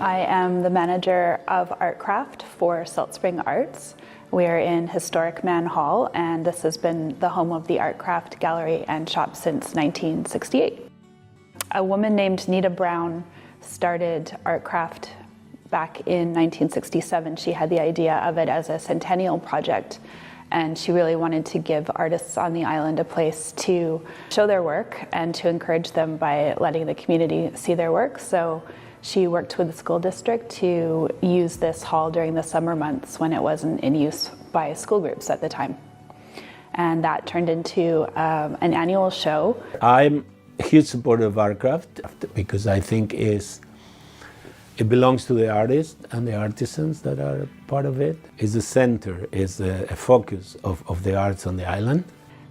I am the manager of Artcraft for Salt Spring Arts. We are in historic Mahon Hall, and this has been the home of the Artcraft Gallery and Shop since 1968. A woman named Nita Brown started Artcraft back in 1967. She had the idea of it as a centennial project, and she really wanted to give artists on the island a place to show their work and to encourage them by letting the community see their work. So she worked with the school district to use this hall during the summer months when it wasn't in use by school groups at the time. And that turned into an annual show. I'm a huge supporter of Artcraft because I think it belongs to the artists and the artisans that are part of it. It's the center, it's a focus of the arts on the island.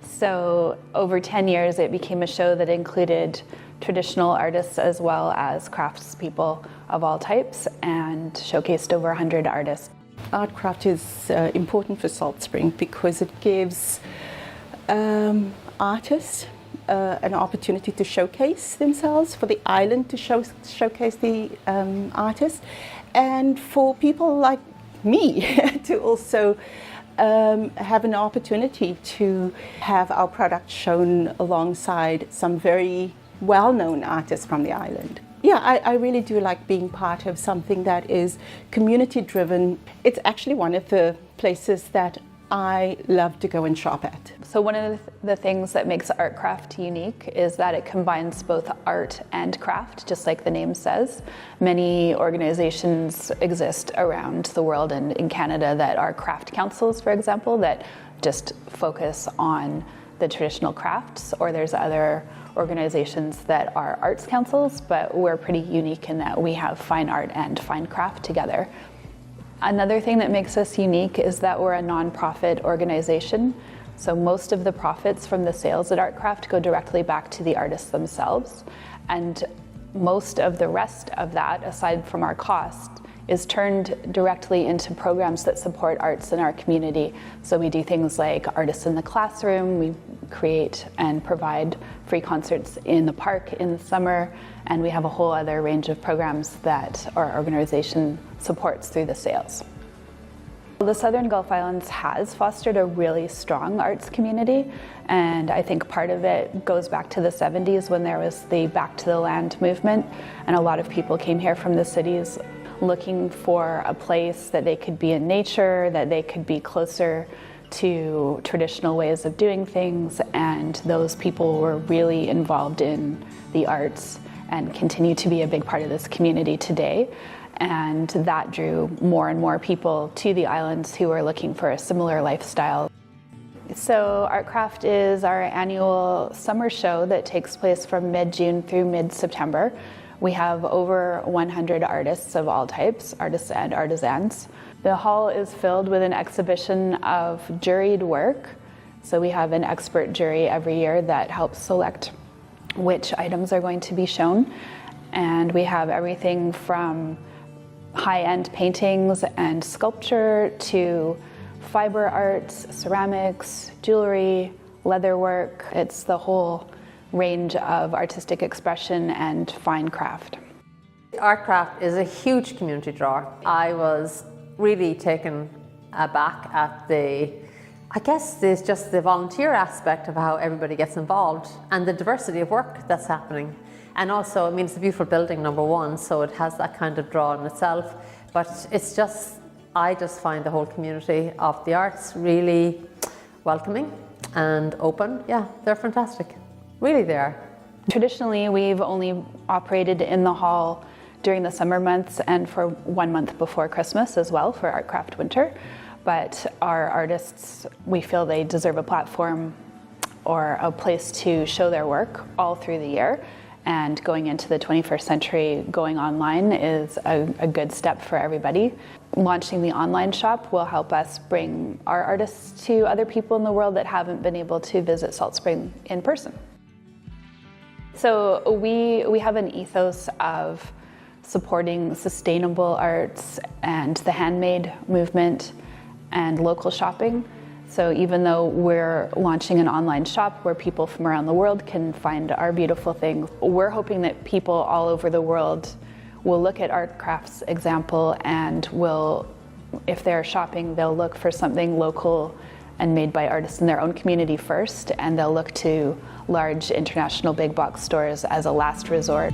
So over 10 years it became a show that included traditional artists as well as craftspeople of all types and showcased over 100 artists. Artcraft is important for Salt Spring because it gives artists an opportunity to showcase themselves, for the island to showcase the artists, and for people like me to also have an opportunity to have our product shown alongside some very well-known artists from the island. Yeah, I really do like being part of something that is community-driven. It's actually one of the places that I love to go and shop at. So one of the things that makes Artcraft unique is that it combines both art and craft, just like the name says. Many organizations exist around the world and in Canada that are craft councils, for example, that just focus on the traditional crafts, or there's other organizations that are arts councils, but we're pretty unique in that we have fine art and fine craft together. Another thing that makes us unique is that we're a non-profit organization. So most of the profits from the sales at Artcraft go directly back to the artists themselves. And most of the rest of that, aside from our cost, is turned directly into programs that support arts in our community. So we do things like Artists in the Classroom, we create and provide free concerts in the park in the summer, and we have a whole other range of programs that our organization supports through the sales. The Southern Gulf Islands has fostered a really strong arts community, and I think part of it goes back to the 70s when there was the Back to the Land movement, and a lot of people came here from the cities looking for a place that they could be in nature, that they could be closer to traditional ways of doing things, and those people were really involved in the arts and continue to be a big part of this community today. And that drew more and more people to the islands who were looking for a similar lifestyle. So Artcraft is our annual summer show that takes place from mid-June through mid-September. We have over 100 artists of all types, artists and artisans. The hall is filled with an exhibition of juried work. So we have an expert jury every year that helps select which items are going to be shown. And we have everything from high-end paintings and sculpture to fiber arts, ceramics, jewelry, leatherwork. It's the whole range of artistic expression and fine craft. Artcraft is a huge community draw. I was really taken aback at there's just the volunteer aspect of how everybody gets involved and the diversity of work that's happening. And also, I mean, it's a beautiful building, number one, so it has that kind of draw in itself. But it's just, I just find the whole community of the arts really welcoming and open. Yeah, they're fantastic. Really, they are. Traditionally, we've only operated in the hall during the summer months and for 1 month before Christmas as well for Artcraft Winter. But our artists, we feel they deserve a platform or a place to show their work all through the year. And going into the 21st century, going online is a good step for everybody. Launching the online shop will help us bring our artists to other people in the world that haven't been able to visit Salt Spring in person. So we have an ethos of supporting sustainable arts and the handmade movement and local shopping. So even though we're launching an online shop where people from around the world can find our beautiful things, we're hoping that people all over the world will look at Artcraft's example and will, if they're shopping, they'll look for something local and made by artists in their own community first, and they'll look to large international big box stores as a last resort.